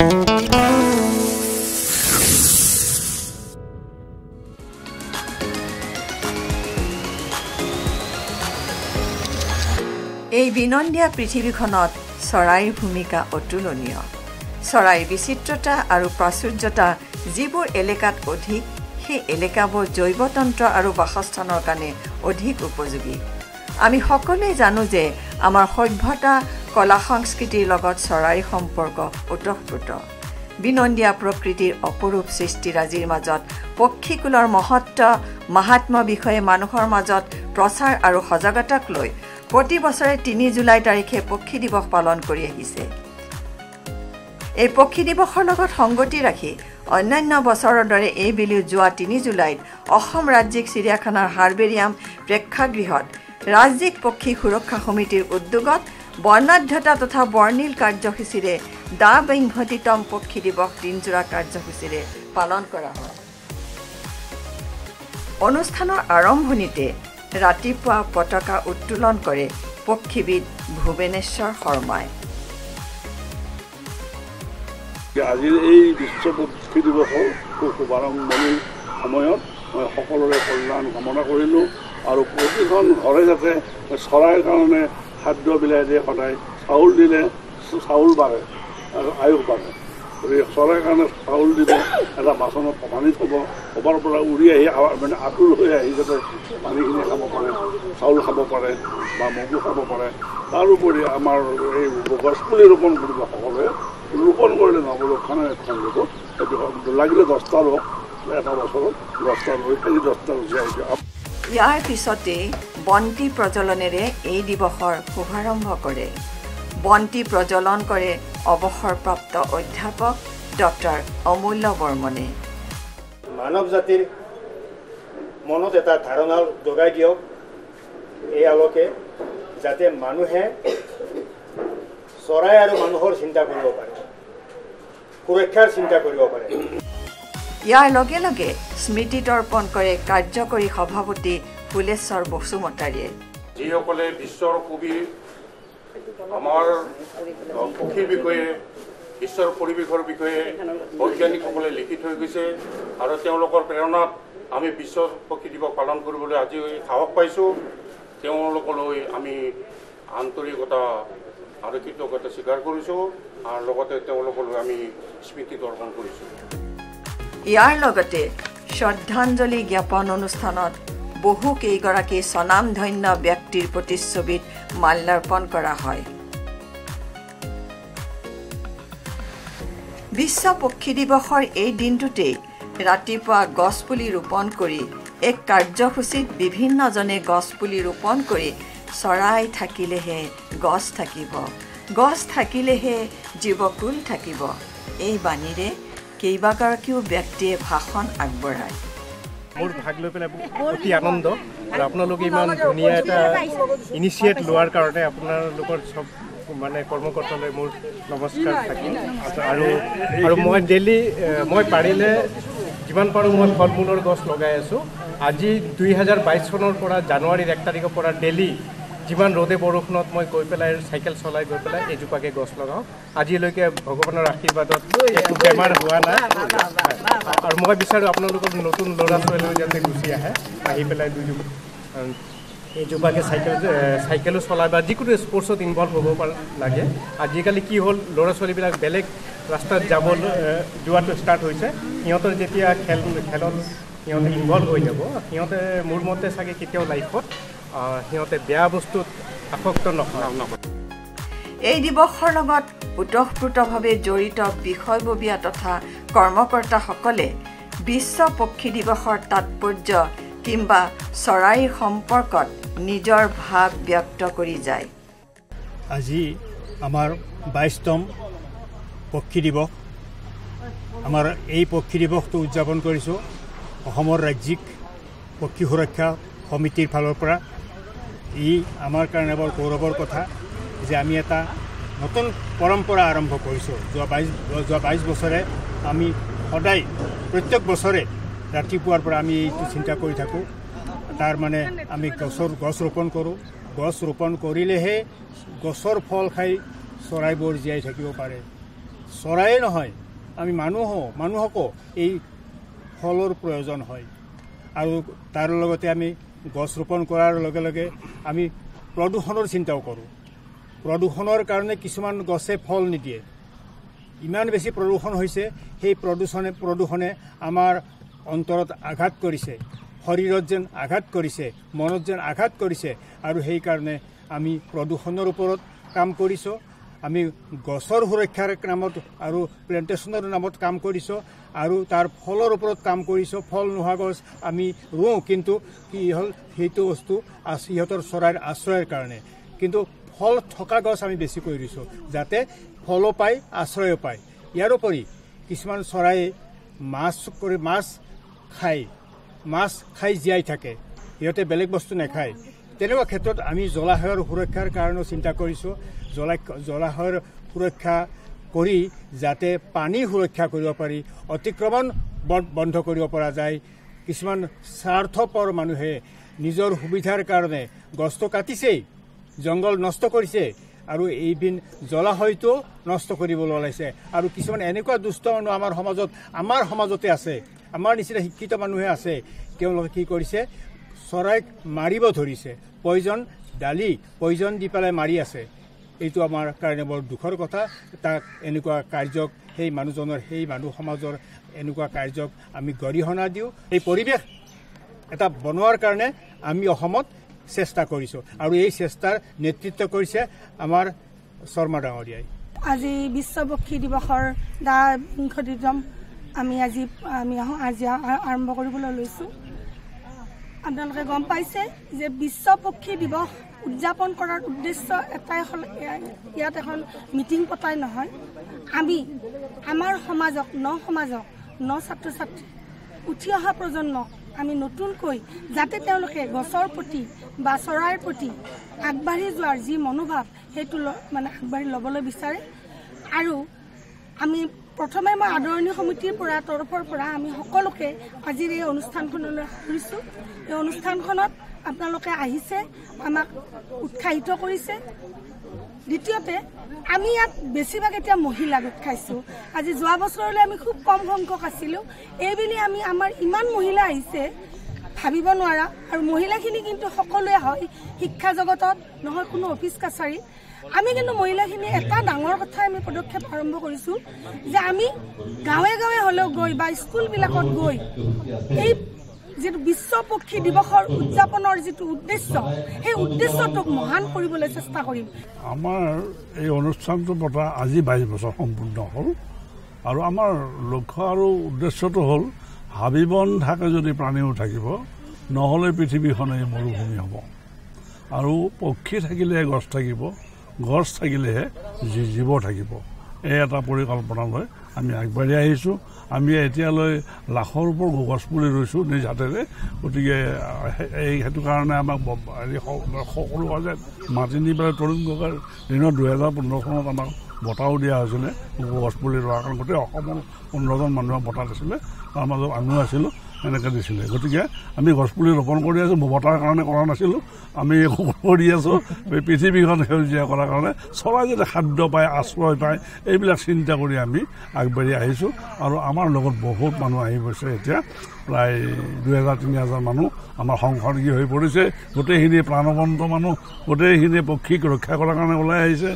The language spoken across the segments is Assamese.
এই বিনন্দীয়া পৃথিৱীখনত চৰাইৰ ভূমিকা অতুলনীয়। চৰাইৰ বিচিত্ৰতা আৰু প্ৰাচুৰ্যতা যিবোৰ এলেকাত অধিক, সেই এলেকাবোৰ জৈৱতন্ত্ৰ আৰু বাসস্থানৰ কাৰণে অধিক উপযোগী। আমি সকলোৱে জানো যে আমাৰ সভ্যতা কলা সংস্কৃতিৰ লগত চৰাইৰ সম্পৰ্ক ওতঃপ্ৰোত। বিনন্দীয়া প্ৰকৃতিৰ অপৰূপ সৃষ্টিৰাজিৰ মাজত পক্ষীকুলৰ মহত্ব মাহাত্ম্য বিষয়ে মানুহৰ মাজত প্ৰচাৰ আৰু সজাগতাক লৈ প্ৰতি বছৰে ৩ জুলাই তাৰিখে পক্ষী দিৱস পালন কৰি আহিছে। এই পক্ষী দিৱসৰ লগত সংগতি ৰাখি অন্যান্য বছৰৰ দৰে এইবেলিও যোৱা ৩ জুলাইত অসম ৰাজ্যিক চিৰিয়াখানাৰ হাৰ্বেৰিয়াম প্ৰেক্ষাগৃহত ৰাজ্যিক পক্ষী সুৰক্ষা সমিতিৰ উদ্যোগত বৰ্ণাঢ্যতা তথা বৰ্ণিল কাৰ্যসূচীৰে ২২তম পক্ষী দিৱস দিনজোৰা কাৰ্যসূচীৰে পালন কৰা হয়। অনুষ্ঠানৰ আৰম্ভণিতে ৰাতিপুৱা পতাকা উত্তোলন কৰে পক্ষীবিদ ভুৱনেশ্বৰ শৰ্মাই। আজিৰ এই বিশ্ব পক্ষী দিৱসৰ শুভাৰম্ভণিৰ সময়ত মই সকলোৰে কল্যাণ কামনা কৰিলোঁ আৰু প্ৰতিখন ঘৰে যাতে চৰাইৰ কাৰণে খাদ্য বিলাই দিয়ে, সদায় চাউল দিলে চাউল বাঢ়ে আৰু আয়ুস বাঢ়ে। গতিকে চৰাইৰ কাৰণে চাউল দিলে এটা বাচনত পানী থ'ব, ক'ৰবাৰ পৰা উৰি আহি মানে আঁতুৰ হৈ আহি যাতে পানীখিনি খাব পাৰে, চাউল খাব পাৰে বা মগু খাব পাৰে। তাৰোপৰি আমাৰ এই গছপুলি ৰোপণ কৰিব সকলোৱে ৰোপণ কৰিলে নহ'ব, ৰক্ষণাবেক্ষণ দিব। সেইটো লাগিলে 10টা ৰোগ এটা বছৰত 10টা ৰোগ, আজি 10টা জীয়াই দিয়ক। ইয়াৰ পিছতে বন্তি প্ৰজ্বলনেৰে এই দিৱসৰ শুভাৰম্ভ কৰে। বন্তি প্ৰজ্বলন কৰে অৱসৰপ্ৰাপ্ত অধ্যাপক ডক্টৰ অমূল্য বৰ্মনে। মানৱ জাতিৰ মনত এটা ধাৰণা জগাই দিয়ক এই আলোকে, যাতে মানুহে চৰাই আৰু মানুহৰ চিন্তা কৰিব পাৰে, সুৰক্ষাৰ চিন্তা কৰিব পাৰে। ইয়াৰ লগে লগে স্মৃতি তৰ্পণ কৰে কাৰ্যকৰী সভাপতি ফুলেশ্বৰ বসুমতাৰীয়ে। যিসকলে বিশ্বৰ কবি আমাৰ পক্ষীৰ বিষয়ে, বিশ্বৰ পৰিৱেশৰ বিষয়ে বৈজ্ঞানিকসকলে লিখি থৈ গৈছে আৰু তেওঁলোকৰ প্ৰেৰণাত আমি বিশ্ব পক্ষী দিৱস পালন কৰিবলৈ আজি সাহস পাইছোঁ। তেওঁলোকলৈ আমি আন্তৰিকতা আৰু কৃতজ্ঞতা স্বীকাৰ কৰিছোঁ আৰু লগতে তেওঁলোকলৈ আমি স্মৃতি তৰ্পণ কৰিছোঁ। ইয়াৰ লগতে শ্ৰদ্ধাঞ্জলি জ্ঞাপন অনুষ্ঠানত বহু কেইগৰাকী স্বনামধন্য ব্যক্তিৰ প্ৰতিচ্ছবিত মাল্যাৰ্পণ কৰা হয়। বিশ্ব পক্ষী দিৱসৰ এই দিনটোতেই ৰাতিপুৱা গছপুলি ৰোপণ কৰি এক কাৰ্যসূচীত বিভিন্নজনে গছপুলি ৰোপণ কৰি চৰাই থাকিলেহে গছ থাকিব, গছ থাকিলেহে জীৱকুল থাকিব, এই বাণীৰে কেইবাগৰাকীও ব্যক্তিয়ে ভাষণ আগবঢ়ায়। মোৰ ভাগ লৈ পেলাই অতি আনন্দ আৰু আপোনালোকে ইমান ধুনীয়া এটা ইনিচিয়েট লোৱাৰ কাৰণে আপোনালোকৰ চব মানে কৰ্মকৰ্তালৈ মোৰ নমস্কাৰ থাকিল। আৰু মই ডেইলি মই পাৰিলে যিমান পাৰোঁ মই ফল মূলৰ গছ লগাই আছোঁ। আজি 2022 চনৰ পৰা জানুৱাৰীৰ 1 তাৰিখৰ পৰা ডেইলি যিমান ৰ'দে বৰষুণত মই গৈ পেলাই চাইকেল চলাই গৈ পেলাই এজোপাকৈ গছ লগাওঁ। আজিলৈকে ভগৱানৰ আশীৰ্বাদত একো বেমাৰ হোৱা নাই আৰু মই বিচাৰোঁ আপোনালোকৰ নতুন ল'ৰা ছোৱালীও যাতে গুচি আহি পেলাই এইজোপাকৈ চাইকেলো চলাই বা যিকোনো স্পৰ্টছত ইনভলভ হ'ব লাগে। আজিকালি কি হ'ল, ল'ৰা ছোৱালীবিলাক বেলেগ ৰাস্তাত যোৱাটো ষ্টাৰ্ট হৈছে। সিহঁতৰ যেতিয়া খেলত সিহঁতে ইনভলভ হৈ যাব, সিহঁতে মোৰ মতে চাগে কেতিয়াও লাইফত সিহঁতে বেয়া বস্তুত আসক্ত নহয়। এই দিৱসৰ লগত ওতঃপ্ৰোতভাৱে জড়িত বিষয়ববীয়া তথা কৰ্মকৰ্তাসকলে বিশ্ব পক্ষী দিৱসৰ তাৎপৰ্য কিংবা চৰাইৰ সম্পৰ্কত নিজৰ ভাৱ ব্যক্ত কৰি যায়। আজি আমাৰ 22তম পক্ষী দিৱস। আমাৰ এই পক্ষী দিৱসটো উদযাপন কৰিছোঁ অসমৰ ৰাজ্যিক পক্ষী সুৰক্ষা সমিতিৰ ফালৰ পৰা। ই আমাৰ কাৰণে বৰ গৌৰৱৰ কথা যে আমি এটা নতুন পৰম্পৰা আৰম্ভ কৰিছোঁ। যোৱা 22 বছৰে আমি সদায় প্ৰত্যেক বছৰে ৰাতিপুৱাৰ পৰা আমি এইটো চিন্তা কৰি থাকোঁ। তাৰ মানে আমি গছ ৰোপণ কৰোঁ। গছ ৰোপণ কৰিলেহে গছৰ ফল খাই চৰাইবোৰ জীয়াই থাকিব পাৰে। চৰায়ে নহয় আমি মানুহকো এই ফলৰ প্ৰয়োজন হয় আৰু তাৰ লগতে আমি গছ ৰোপণ কৰাৰ লগে লগে আমি প্ৰদূষণৰ চিন্তাও কৰোঁ প্ৰদূষণৰ কাৰণে কিছুমান গছে ফল নিদিয়ে ইমান বেছি প্ৰদূষণ হৈছে সেই প্ৰদূষণে আমাৰ অন্তৰত আঘাত কৰিছে শৰীৰত যেন আঘাত কৰিছে মনত যেন আঘাত কৰিছে আৰু সেইকাৰণে আমি প্ৰদূষণৰ ওপৰত কাম কৰিছোঁ আমি গছৰ সুৰক্ষাৰ নামত আৰু প্লেণ্টেশ্যনৰ নামত কাম কৰিছোঁ আৰু তাৰ ফলৰ ওপৰত কাম কৰিছোঁ ফল নোহোৱা গছ আমি ৰুওঁ কিন্তু কি হ'ল সেইটো বস্তু সিহঁতৰ চৰাইৰ আশ্ৰয়ৰ কাৰণে কিন্তু ফল থকা গছ আমি বেছিকৈ ৰুইছোঁ যাতে ফলো পায় আশ্ৰয়ো পায় ইয়াৰ উপৰি কিছুমান চৰাইয়ে মাছ খাই জীয়াই থাকে সিহঁতে বেলেগ বস্তু নাখায় তেনেকুৱা ক্ষেত্ৰত আমি জলাশয়ৰ সুৰক্ষাৰ কাৰণেও চিন্তা কৰিছোঁ জলাশয়ৰ সুৰক্ষা কৰি যাতে পানী সুৰক্ষা কৰিব পাৰি অতিক্ৰমণ বন্ধ কৰিব পৰা যায় কিছুমান স্বাৰ্থপৰ মানুহে নিজৰ সুবিধাৰ কাৰণে গছটো কাটিছেই জংঘল নষ্ট কৰিছে আৰু এইবিন জলাশয়টো নষ্ট কৰিবলৈ ওলাইছে আৰু কিছুমান এনেকুৱা দুষ্ট মানুহ আমাৰ সমাজতে আছে আমাৰ নিচিনা শিক্ষিত মানুহে আছে তেওঁলোকে কি কৰিছে চৰাইক মাৰিব ধৰিছে পয়জন দি পেলাই মাৰি আছে এইটো আমাৰ কাৰণে বৰ দুখৰ কথা তাক এনেকুৱা কাৰ্যক সেই মানুহজনৰ সেই মানুহ সমাজৰ এনেকুৱা কাৰ্যক আমি গৰিহণা দিওঁ এই পৰিৱেশ এটা বনোৱাৰ কাৰণে আমি অসমত চেষ্টা কৰিছোঁ আৰু এই চেষ্টাৰ নেতৃত্ব কৰিছে আমাৰ শৰ্মা ডাঙৰীয়াই আজি বিশ্ব পক্ষী দিৱসৰ বিংশতিতম আমি আজি আৰম্ভ কৰিবলৈ লৈছোঁ আপোনালোকে গম পাইছে যে বিশ্ব পক্ষী দিৱস উদযাপন কৰাৰ উদ্দেশ্য এটাই হ'ল ইয়াত এখন মিটিং পতাই নহয় আমি আমাৰ সমাজক ছাত্ৰ ছাত্ৰী উঠি অহা প্ৰজন্মক আমি নতুনকৈ যাতে তেওঁলোকে গছৰ প্ৰতি বা চৰাইৰ প্ৰতি আগবাঢ়ি যোৱাৰ যি মনোভাৱ সেইটো আগবাঢ়ি ল'বলৈ বিচাৰে আৰু আমি প্ৰথমে মই আদৰণি সমিতিৰ তৰফৰ পৰা আমি সকলোকে আজিৰ এই অনুষ্ঠানখনলৈ কৰিছোঁ এই অনুষ্ঠানখনত আপোনালোকে আহিছে আমাক উৎসাহিত কৰিছে দ্বিতীয়তে আমি ইয়াত বেছিভাগ এতিয়া মহিলা গোট খাইছোঁ আজি যোৱা বছৰলৈ আমি খুব কম সংখ্যক আছিলোঁ এইবুলি আমাৰ ইমান মহিলা আহিছে ভাবিব নোৱাৰা আৰু মহিলাখিনি কিন্তু সকলোৱে হয় শিক্ষা জগতত নহয় কোনো অফিচ কাছাৰী আমি কিন্তু মহিলাখিনি এটা ডাঙৰ কথা আমি পদক্ষেপ আৰম্ভ কৰিছোঁ যে আমি গাঁৱে গাঁৱে হ'লেও গৈ বা স্কুলবিলাকত গৈ এই যিটো বিশ্ব পক্ষী দিৱসৰ উদযাপনৰ যিটো উদ্দেশ্য সেই উদ্দেশ্যটোক মহান কৰিবলৈ চেষ্টা কৰিম আমাৰ এই অনুষ্ঠানটো পতা আজি 22 বছৰ সম্পূৰ্ণ হ'ল আৰু আমাৰ লক্ষ্য আৰু উদ্দেশ্যটো হ'ল হাবিবন থাকে যদি প্ৰাণীও থাকিব নহ'লে পৃথিৱীখনেই মৰুভূমি হ'ব আৰু পক্ষী থাকিলেহে গছ থাকিব গছ থাকিলেহে জীৱ থাকিব এই এটা পৰিকল্পনা লৈ আমি আগবাঢ়ি আহিছোঁ আমি এতিয়ালৈ লাখৰ ওপৰ গছপুলি ৰুইছোঁ নিজ হাতেৰে গতিকে সেইটো কাৰণে আমাক সকলো যে মাতি নি পেলাই তৰুণ গগৈৰ দিনত 2015 চনত আমাক বঁটাও দিয়া হৈছিলে গছপুলি ৰোৱাৰ কাৰণে গোটেই অসমৰ 15জন মানুহক বঁটা দিছিলে তাৰ মাজত আমিও আছিলোঁ এনেকৈ দিছিলে গতিকে আমি গছপুলি ৰোপণ কৰি আছোঁ বঁটাৰ কাৰণে কৰা নাছিলোঁ আমি কৰি আছোঁ পৃথিৱীখন সেউজীয়া কৰাৰ কাৰণে চৰাই যাতে খাদ্য পায় আশ্ৰয় পায় এইবিলাক চিন্তা কৰি আমি আগবাঢ়ি আহিছোঁ আৰু আমাৰ লগত বহুত মানুহ আহি গৈছে এতিয়া প্ৰায় 2000-3000 মানুহ আমাৰ সংসৰ্গী হৈ পৰিছে গোটেইখিনি প্ৰাণৱন্ত মানুহ গোটেইখিনি পক্ষীক ৰক্ষা কৰাৰ কাৰণে ওলাই আহিছে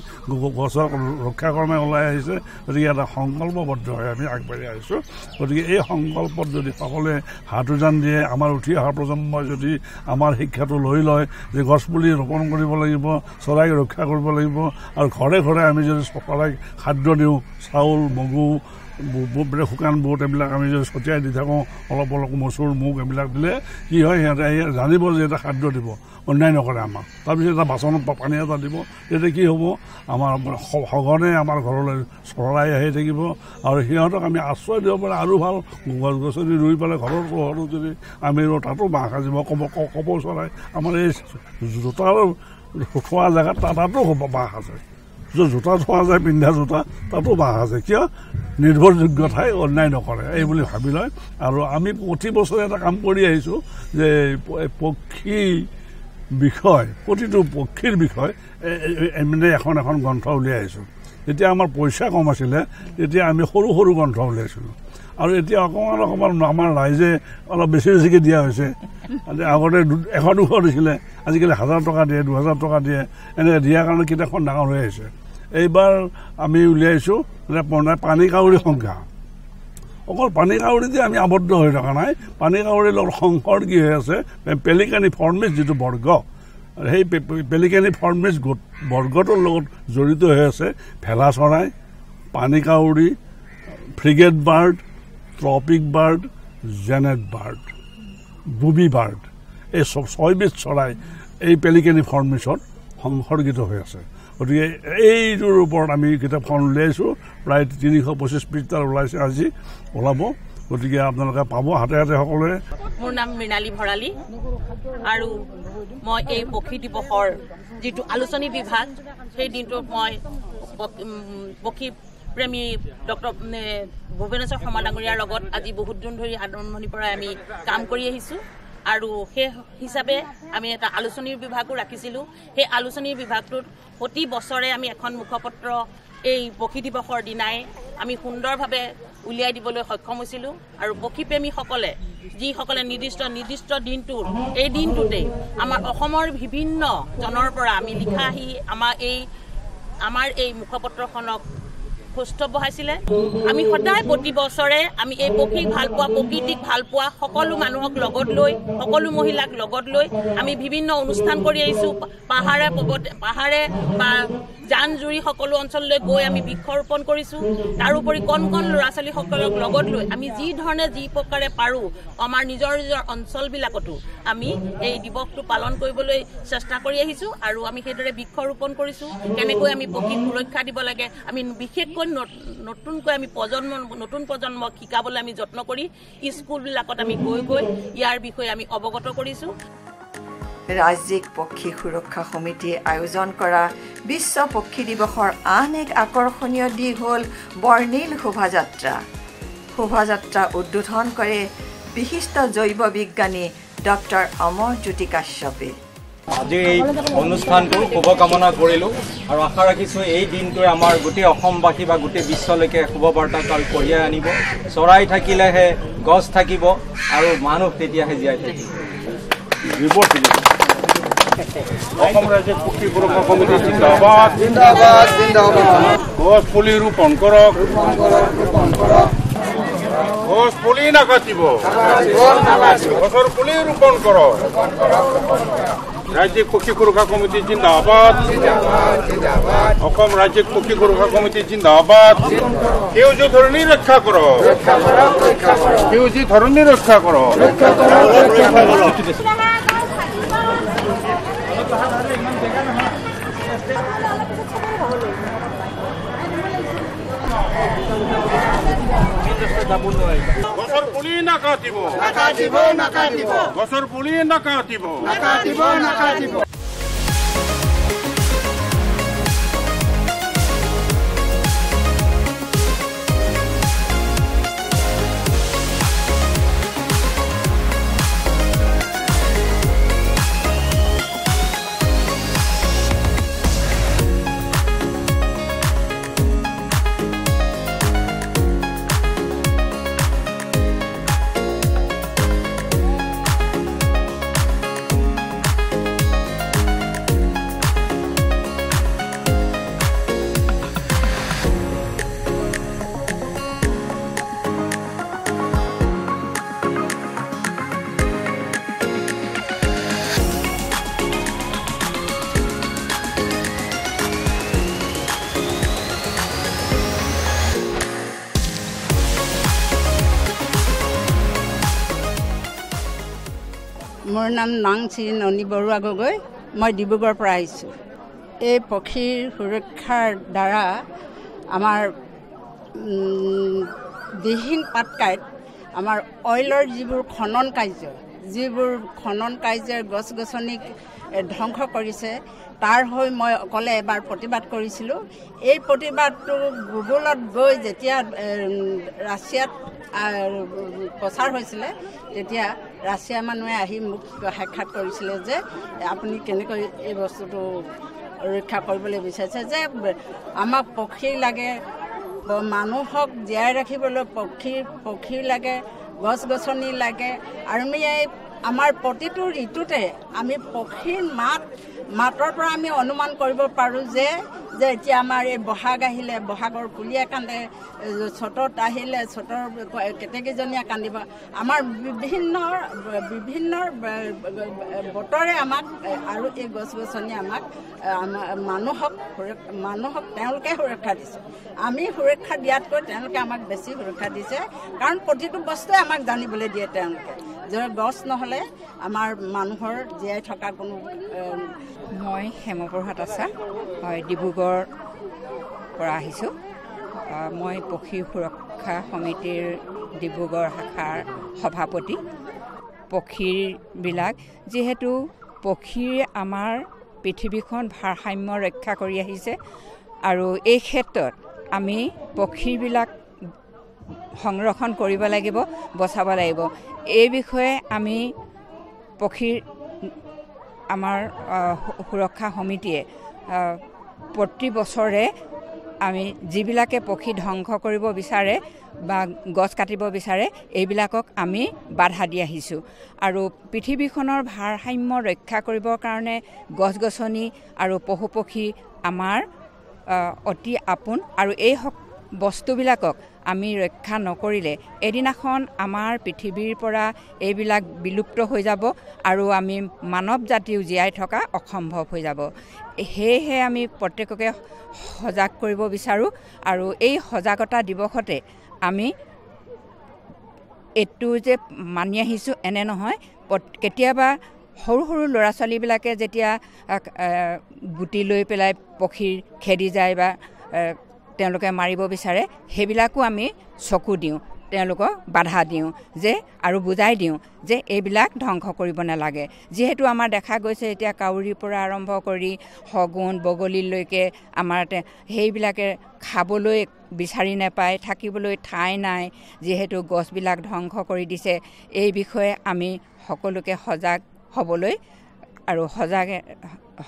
গছক ৰক্ষা কাৰণে ওলাই আহিছে গতিকে এটা সংকল্পবদ্ধ হৈ আমি আগবাঢ়ি আহিছোঁ গতিকে এই সংকল্পত যদি সকলোৱে হাত উজান দিয়ে আমাৰ উঠি অহা প্ৰজন্মই যদি আমাৰ শিক্ষাটো লৈ লয় যে গছপুলি ৰোপণ কৰিব লাগিব চৰাইক ৰক্ষা কৰিব লাগিব আৰু ঘৰে ঘৰে আমি যদি চৰাইক খাদ্য দিওঁ চাউল মগু শুকান বুট এইবিলাক আমি যদি ছটিয়াই দি থাকোঁ অলপ মচুৰ মুগ এইবিলাক দিলে কি হয় সিহঁতে জানিব যে এটা খাদ্য দিব অন্যায় নকৰে আমাক তাৰপিছত এটা বাচনত পানী এটা দিব তেতিয়া কি হ'ব আমাৰ সঘনে আমাৰ ঘৰলৈ চৰাই আহি থাকিব আৰু সিহঁতক আমি আশ্ৰয় দিব পাৰে আৰু ভাল গছ গছনি ৰুই পেলাই ঘৰৰ চহৰো যদি আমি তাতো বাঁহ সাজিব কপৌ চৰাই আমাৰ এই জোতা থোৱা জেগাত তাতো বাঁহ আছে জোতা থোৱা যায় পিন্ধা জোতা তাতো বাঁহ আছে কিয় নিৰ্ভৰযোগ্য ঠাই অন্যায় নকৰে এই বুলি ভাবি লয় আৰু আমি প্ৰতি বছৰে এটা কাম কৰি আহিছোঁ যে পক্ষী বিষয় প্ৰতিটো পক্ষীৰ বিষয় মানে এখন গ্ৰন্থ উলিয়াই আহিছোঁ যেতিয়া আমাৰ পইচা কম আছিলে তেতিয়া আমি সৰু সৰু গ্ৰন্থ উলিয়াইছিলোঁ আৰু এতিয়া অকণমান আমাৰ ৰাইজে অলপ বেছিকৈ দিয়া হৈছে আগতে 100-200 দিছিলে আজিকালি 1000 টকা দিয়ে 2000 টকা দিয়ে এনেকৈ দিয়াৰ কাৰণে কিতাপখন ডাঙৰ হৈ আহিছে এইবাৰ আমি উলিয়াইছোঁ পানী কাউৰী সংখ্যা অকল পানী কাউৰীতে আমি আবদ্ধ হৈ থকা নাই পানী কাউৰীৰ লগত সংকৰ কি হৈ আছে পেলিকানি ফৰ্মিছ যিটো বৰ্গ সেই পেলিকানি ফৰ্মিছ বৰ্গটোৰ লগত জড়িত হৈ আছে ভেলা চৰাই পানী কাউৰী frigate bird tropic bird জেনেট bird বুবি বাৰ্ড এই 6বিধ চৰাই এই পেলিকানি ফৰ্মিছত সংসৰ্গিত হৈ আছে গতিকে এইটোৰ ওপৰত আমি কিতাপখন উলিয়াইছোঁ প্ৰায় 325 পৃষ্ঠাৰ ওলাইছে আজি ওলাব গতিকে আপোনালোকে পাব হাতে হাতে সকলোৱে মোৰ নাম মৃণালী ভৰালী আৰু মই এই পক্ষী দিৱসৰ যিটো আলোচনী বিভাগ সেই দিনটোত মই পক্ষী প্ৰেমী ডক্টৰ ভুৱনেশ্বৰ শৰ্মা ডাঙৰীয়াৰ লগত আজি বহুত দিন ধৰি আৰম্ভণিৰ পৰাই আমি কাম কৰি আহিছোঁ আৰু সেই হিচাপে আমি এটা আলোচনীৰ বিভাগো ৰাখিছিলোঁ সেই আলোচনীৰ বিভাগটোত প্ৰতি বছৰে আমি এখন মুখপত্ৰ এই পক্ষী দিৱসৰ দিনাই আমি সুন্দৰভাৱে উলিয়াই দিবলৈ সক্ষম হৈছিলোঁ আৰু পক্ষীপ্ৰেমীসকলে যিসকলে নিৰ্দিষ্ট দিনটোত এই দিনটোতেই আমাৰ অসমৰ বিভিন্ন জনৰ পৰা আমি লিখা আহি আমাৰ এই মুখপত্ৰখনক সুস্থ বহাইছিলে আমি সদায় প্ৰতি বছৰে আমি এই পক্ষীক ভাল পোৱা প্ৰকৃতিক ভাল পোৱা সকলো মানুহক লগত লৈ সকলো মহিলাক লগত লৈ আমি বিভিন্ন অনুষ্ঠান কৰি আহিছোঁ পাহাৰে বা জান জুৰি সকলো অঞ্চললৈ গৈ আমি বৃক্ষৰোপণ কৰিছোঁ তাৰোপৰি কণ ল'ৰা ছোৱালীসকলক লগত লৈ আমি যি ধৰণে যি প্ৰকাৰে পাৰোঁ আমাৰ নিজৰ অঞ্চলবিলাকতো আমি এই দিৱসটো পালন কৰিবলৈ চেষ্টা কৰি আহিছোঁ আৰু আমি সেইদৰে বৃক্ষৰোপণ কৰিছোঁ কেনেকৈ আমি পক্ষীক সুৰক্ষা দিব লাগে আমি বিশেষকৈ নতুনকৈ আমি নতুন প্ৰজন্মক শিকাবলৈ আমি যত্ন কৰি স্কুলবিলাকত আমি গৈ ইয়াৰ বিষয়ে আমি অৱগত কৰিছোঁ ৰাজ্যিক পক্ষী সুৰক্ষা সমিতিয়ে আয়োজন কৰা বিশ্ব পক্ষী দিৱসৰ আন এক আকৰ্ষণীয় দিশ হ'ল বৰ্ণিল শোভাযাত্ৰা উদ্বোধন কৰে বিশিষ্ট জৈৱ বিজ্ঞানী ডক্টৰ অমৰজ্যোতি কাশ্যপে আজি এই অনুষ্ঠানটো শুভকামনা কৰিলোঁ আৰু আশা ৰাখিছোঁ এই দিনটোৱে আমাৰ গোটেই অসমবাসী বা গোটেই বিশ্বলৈ শুভবাৰ্তা কাল কঢ়িয়াই আনিব চৰাই থাকিলেহে গছ থাকিব আৰু মানুহ তেতিয়াহে জীয়াই থাকিব অসম ৰাজ্যিক পক্ষী সুৰক্ষা সমিতি জিন্দাবাদ জিন্দাবাদ জিন্দাবাদ গছ পুলি ৰোপণ কৰক গছ পুলি নাকাটিব গছৰ পুলি ৰোপণ কৰক ৰাজ্যিক পক্ষী সুৰক্ষা সমিতি জিন্দাবাদ অসম ৰাজ্যিক পক্ষী সুৰক্ষা সমিতি জিন্দাবাদ সেউজী ধৰণী ৰক্ষা কৰক সেউজী ধৰণী ৰক্ষা কৰক গছৰ পুলি নাকাটিব গছৰ পুলি নাকাটিব মোৰ নাম নাং শ্ৰী ননী বৰুৱা গগৈ মই ডিব্ৰুগড়ৰ পৰা আহিছোঁ এই পক্ষীৰ সুৰক্ষাৰ দ্বাৰা আমাৰ দিহিং পাটকাইত আমাৰ অইলৰ যিবোৰ খনন কাৰ্যৰ গছ গছনিক ধ্বংস কৰিছে তাৰ হৈ মই অকলে এবাৰ প্ৰতিবাদ কৰিছিলোঁ এই প্ৰতিবাদটো গুগলত গৈ যেতিয়া ৰাছিয়াত প্ৰচাৰ হৈছিলে তেতিয়া ৰাছিয়া মানুহে আহি মোক সাক্ষাৎ কৰিছিলে যে আপুনি কেনেকৈ এই বস্তুটো ৰক্ষা কৰিবলৈ বিচাৰিছে যে আমাক পক্ষী লাগে, মানুহক জীয়াই ৰাখিবলৈ পক্ষী লাগে, গছ গছনি লাগে। আৰু আমি আমাৰ প্ৰতিটো ঋতুতে আমি পক্ষীৰ মাতৰ পৰা আমি অনুমান কৰিব পাৰোঁ যে এতিয়া আমাৰ এই বহাগ আহিলে বহাগৰ কুলিয়ে কান্দে, চ'তত আহিলে চ'তৰ কেতেকীজনীয়ে কান্দিব। আমাৰ বিভিন্ন বতৰে আমাক আৰু এই গছ গছনি আমাক মানুহক তেওঁলোকে সুৰক্ষা দিছে। আমি সুৰক্ষা দিয়াতকৈ তেওঁলোকে আমাক বেছি সুৰক্ষা দিছে, কাৰণ প্ৰতিটো বস্তুৱে আমাক জানিবলৈ দিয়ে তেওঁলোকে। যে গছ নহ'লে আমাৰ মানুহৰ জীয়াই থকা কোনো। মই হেমপ্ৰভাত আছা, হয়, ডিব্ৰুগড়ৰ পৰা আহিছোঁ। মই পক্ষী সুৰক্ষা সমিতিৰ ডিব্ৰুগড় শাখাৰ সভাপতি। পক্ষীবিলাক যিহেতু পক্ষীয়ে আমাৰ পৃথিৱীখন ভাৰসাম্য ৰক্ষা কৰি আহিছে, আৰু এই ক্ষেত্ৰত আমি পক্ষীবিলাক সংৰক্ষণ কৰিব লাগিব, বচাব লাগিব। এই বিষয়ে আমি আমাৰ সুৰক্ষা সমিতিয়ে প্ৰতি বছৰে আমি যিবিলাকে পক্ষী ধ্বংস কৰিব বিচাৰে বা গছ কাটিব বিচাৰে এইবিলাকক আমি বাধা দি আহিছোঁ। আৰু পৃথিৱীখনৰ ভাৰসাম্য ৰক্ষা কৰিবৰ কাৰণে গছ গছনি আৰু পশু পক্ষী আমাৰ অতি আপোন, আৰু এই বস্তুবিলাকক আমি ৰক্ষা নকৰিলে এদিনাখন আমাৰ পৃথিৱীৰ পৰা এইবিলাক বিলুপ্ত হৈ যাব, আৰু আমি মানৱ জাতিও জীয়াই থকা অসম্ভৱ হৈ যাব। সেয়েহে আমি প্ৰত্যেককে সজাগ কৰিব বিচাৰোঁ, আৰু এই সজাগতা দিৱসতে আমি এইটো যে মানি আহিছোঁ এনে নহয়। কেতিয়াবা সৰু সৰু ল'ৰা ছোৱালীবিলাকে যেতিয়া গুটি লৈ পেলাই পক্ষীৰ খেদি যায় বা তেওঁলোকে মাৰিব বিচাৰে, সেইবিলাকো আমি চকু দিওঁ, তেওঁলোকক বাধা দিওঁ যে আৰু বুজাই দিওঁ যে এইবিলাক ধ্বংস কৰিব নালাগে। যিহেতু আমাৰ দেখা গৈছে এতিয়া কাউৰীৰ পৰা আৰম্ভ কৰি শগুন বগলীলৈকে আমাৰ সেইবিলাকে খাবলৈ বিচাৰি নাপায়, থাকিবলৈ ঠাই নাই, যিহেতু গছবিলাক ধ্বংস কৰি দিছে। এই বিষয়ে আমি সকলোকে সজাগ হ'বলৈ আৰু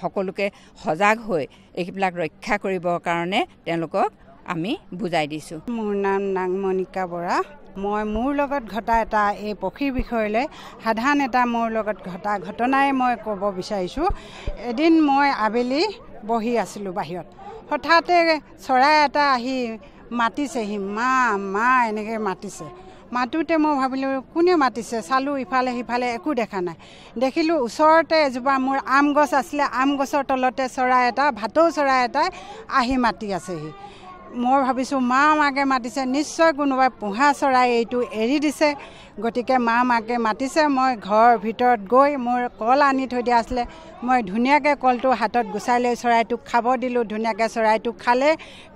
সকলোকে সজাগ হৈ এইবিলাক ৰক্ষা কৰিবৰ কাৰণে তেওঁলোকক আমি বুজাই দিছোঁ। মোৰ নাম নাগমণিকা বৰা। মই মোৰ লগত ঘটা এটা এই পক্ষীৰ বিষয়লৈ সাধাৰণ এটা মোৰ লগত ঘটা ঘটনাই মই ক'ব বিচাৰিছোঁ। এদিন মই আবেলি বহি আছিলোঁ বাহিৰত, হঠাতে চৰাই এটা আহি মাতিছেহি, মা মা এনেকৈ মাতিছে। মাতোঁতে মই ভাবিলোঁ কোনে মাতিছে, চালোঁ ইফালে সিফালে একো দেখা নাই। দেখিলোঁ ওচৰতে এজোপা মোৰ আম গছ আছিলে, আম গছৰ তলতে চৰাই এটা, ভাটৌ চৰাই এটাই আহি মাতি আছেহি। মই ভাবিছোঁ মা মাকে মাতিছে, নিশ্চয় কোনোবাই পোহা চৰাই এইটো এৰি দিছে, গতিকে মা মাকে মাতিছে। মই ঘৰৰ ভিতৰত গৈ মোৰ কল আনি থৈ দিয়া আছিলে, মই ধুনীয়াকৈ কলটো হাতত গুচাই লৈ চৰাইটোক খাব দিলোঁ। ধুনীয়াকৈ চৰাইটোক খালে।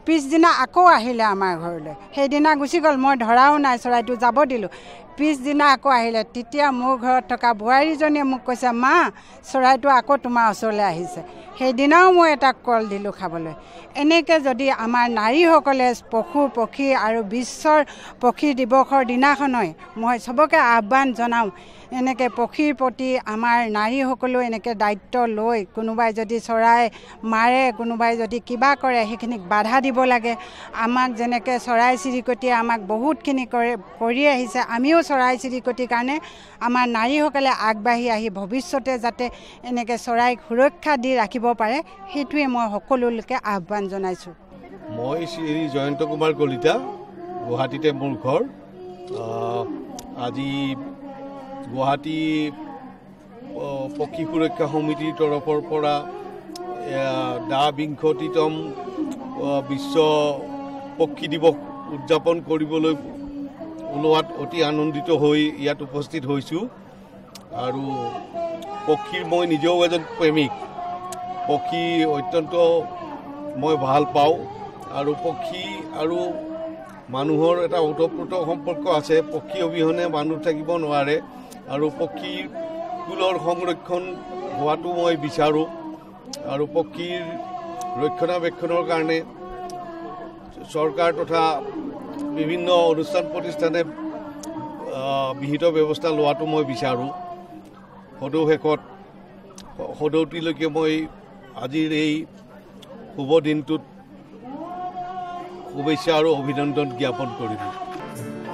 পিছদিনা আকৌ আহিলে আমাৰ ঘৰলৈ, সেইদিনা গুচি গ'ল, মই ধৰাও নাই, চৰাইটো যাব দিলোঁ। পিছদিনা আকৌ আহিলে, তেতিয়া মোৰ ঘৰত থকা বোৱাৰীজনীয়ে মোক কৈছে, মা চৰাইটো আকৌ তোমাৰ ওচৰলৈ আহিছে। সেইদিনাও মই এটা কল দিলোঁ খাবলৈ। এনেকৈ যদি আমাৰ নাৰীসকলে পশু পক্ষী আৰু বিশ্বৰ পক্ষী দিৱসৰ দিনাখনই মই চবকে আহ্বান জনাওঁ, এনেকৈ পক্ষীৰ প্ৰতি আমাৰ নাৰীসকলেও এনেকৈ দায়িত্ব লৈ কোনোবাই যদি চৰাই মাৰে, কোনোবাই যদি কিবা কৰে সেইখিনিক বাধা দিব লাগে। আমাক যেনেকৈ চৰাই চিৰিকটিয়ে আমাক বহুতখিনি কৰি আহিছে, আমিও চৰাই চিৰিকটিৰ কাৰণে আমাৰ নাৰীসকলে আগবাঢ়ি আহি ভৱিষ্যতে যাতে এনেকৈ চৰাইক সুৰক্ষা দি ৰাখিব পাৰে, সেইটোৱে মই সকলোলৈকে আহ্বান জনাইছোঁ। মই শ্ৰী জয়ন্ত কুমাৰ কলিতা, গুৱাহাটীতে মোৰ ঘৰ। আজি গুৱাহাটী পক্ষী সুৰক্ষা সমিতিৰ তৰফৰ পৰা ২২তম বিশ্ব পক্ষী দিৱস উদযাপন কৰিবলৈ ওলোৱাত অতি আনন্দিত হৈ ইয়াত উপস্থিত হৈছোঁ। আৰু পক্ষীৰ মই নিজেও এজন প্ৰেমিক, পক্ষী অত্যন্ত মই ভাল পাওঁ। আৰু পক্ষী আৰু মানুহৰ এটা ওতঃপ্ৰোত সম্পৰ্ক আছে, পক্ষী অবিহনে মানুহ থাকিব নোৱাৰে। আৰু পক্ষীৰ কুলৰ সংৰক্ষণ হোৱাটো মই বিচাৰোঁ। আৰু পক্ষীৰ ৰক্ষণাবেক্ষণৰ কাৰণে চৰকাৰ তথা বিভিন্ন অনুষ্ঠান প্ৰতিষ্ঠানে বিহিত ব্যৱস্থা লোৱাটো মই বিচাৰোঁ। সদৌ শেষত সদৌতিলৈকে মই আজিৰ এই শুভ দিনটোত শুভেচ্ছা আৰু অভিনন্দন জ্ঞাপন কৰিলোঁ।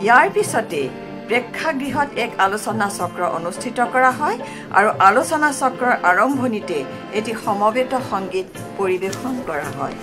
ইয়াৰ পিছতে প্ৰেক্ষাগৃহত এক আলোচনা চক্ৰ অনুষ্ঠিত কৰা হয় আৰু আলোচনা চক্ৰৰ আৰম্ভণিতে এটি সমবেত সংগীত পৰিৱেশন কৰা হয়।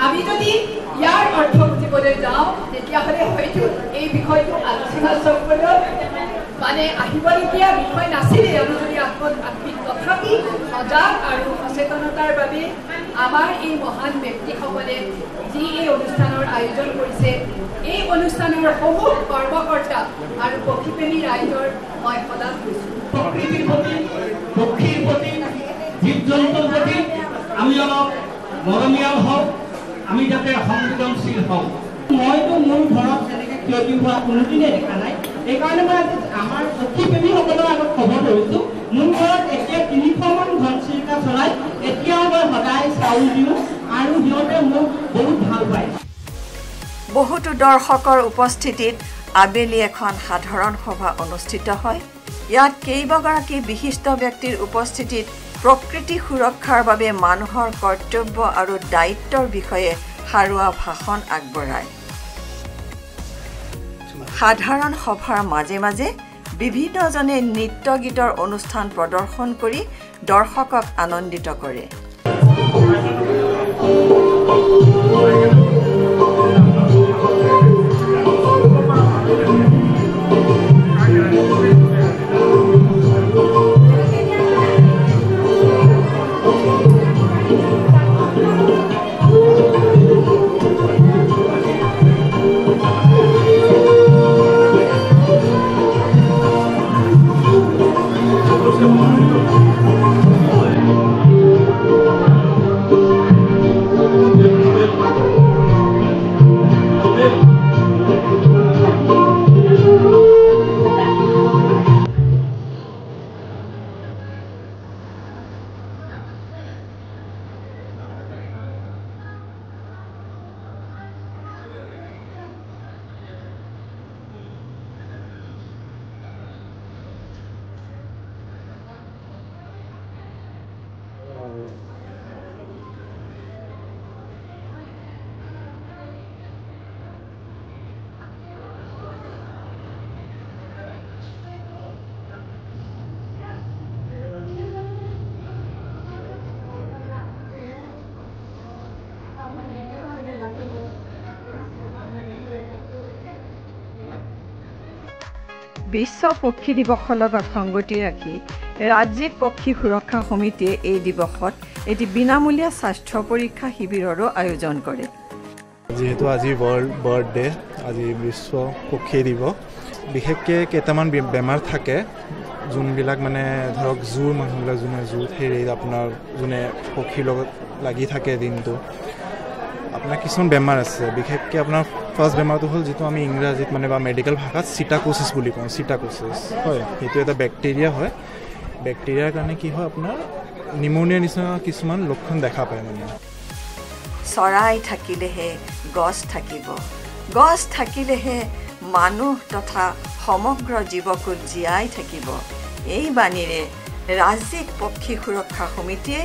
আমি যদি ইয়াৰ অৰ্থ বুজিবলৈ যাওঁ তেতিয়াহ'লে হয়তো এই বিষয়টো আলোচনা চক্ৰত মানে আহিবলগীয়া বিষয় নাছিলে। আমি যদি তথাপি সজাগ আৰু সচেতনতাৰ বাবে আমাৰ এই মহান ব্যক্তিসকলে যি এই অনুষ্ঠানৰ আয়োজন কৰিছে, এই অনুষ্ঠানৰ সমূহ কৰ্মকৰ্তা আৰু পক্ষীপ্ৰেমী ৰাইজৰ মই সদায় কৈছোঁ। প্ৰকৃতিৰ প্ৰতি, পক্ষীৰ প্ৰতি, জীৱ জন্তুৰ প্ৰতি আমি অলপ মৰমীয়াল হওঁ, আমি যাতে সংবেদনশীল হওঁ। মইতো মোৰ ঘৰত তেনেকৈ ক্ষতি হোৱা কোনোদিনে দেখা নাই। সেইকাৰণে মই আজি আমাৰ পক্ষীপ্ৰেমীসকলৰ আগত ক'ব ধৰিছোঁ, মোৰ ঘৰত এতিয়া 300মান ঘনচিৰিকা চৰাই, এতিয়াও মই সদায় চাউল দিওঁ আৰু সিহঁতে মোক বহুত ভাল পায়। বহুতো দৰ্শকৰ উপস্থিতিত আবেলি এখন সাধাৰণ সভা অনুষ্ঠিত হয়। ইয়াত কেইবাগৰাকী বিশিষ্ট ব্যক্তিৰ উপস্থিতিত প্ৰকৃতি সুৰক্ষাৰ বাবে মানুহৰ কৰ্তব্য আৰু দায়িত্বৰ বিষয়ে সাৰুৱা ভাষণ আগবঢ়ায়। সাধাৰণ সভাৰ মাজে মাজে বিভিন্নজনে নৃত্য গীতৰ অনুষ্ঠান প্ৰদৰ্শন কৰি দৰ্শকক আনন্দিত কৰে। বিশ্ব পক্ষী দিৱসৰ লগত সংগতি ৰাখি ৰাজ্যিক পক্ষী সুৰক্ষা সমিতিয়ে এই দিৱসত এটি বিনামূলীয়া স্বাস্থ্য পৰীক্ষা শিবিৰৰো আয়োজন কৰে। যেহেতু আজি ৱৰ্ল্ড বাৰ্ড ডে, আজি বিশ্ব পক্ষী দিৱস, বিশেষকৈ কেইটামান বেমাৰ থাকে যোনবিলাক মানে ধৰক জুৰ মানুহবিলাক যোনে জুৰ হেৰি আপোনাৰ যোনে পক্ষীৰ লগত লাগি থাকে দিনটো, আপোনাৰ কিছুমান বেমাৰ আছে। বিশেষকৈ আপোনাৰ ফাৰ্ষ্ট বেমাৰটো হ'ল যিটো আমি ইংৰাজীত মানে বা মেডিকেল ভাষাত চিটাকোচিছ বুলি কওঁ। চিটাকোচিছ হয়, সেইটো এটা বেক্টেৰিয়া হয়। বেক্টেৰিয়াৰ কাৰণে কি হয় আপোনাৰ নিমনিয়াৰ নিচিনা কিছুমান লক্ষণ দেখা পায়। মানে চৰাই থাকিলেহে গছ থাকিব, গছ থাকিলেহে মানুহ তথা সমগ্ৰ জীৱকুল জীয়াই থাকিব। এই বাণীৰে ৰাজ্যিক পক্ষী সুৰক্ষা সমিতিয়ে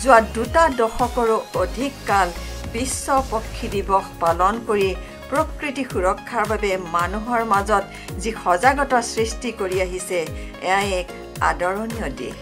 যোৱা 2 দশকৰো অধিক কাল বিশ্ব পক্ষী দিৱস পালন কৰি প্ৰকৃতি সুৰক্ষাৰ বাবে মানুহৰ মাজত যি সজাগতা সৃষ্টি কৰি আহিছে, এয়া এক আদৰণীয় দিশ।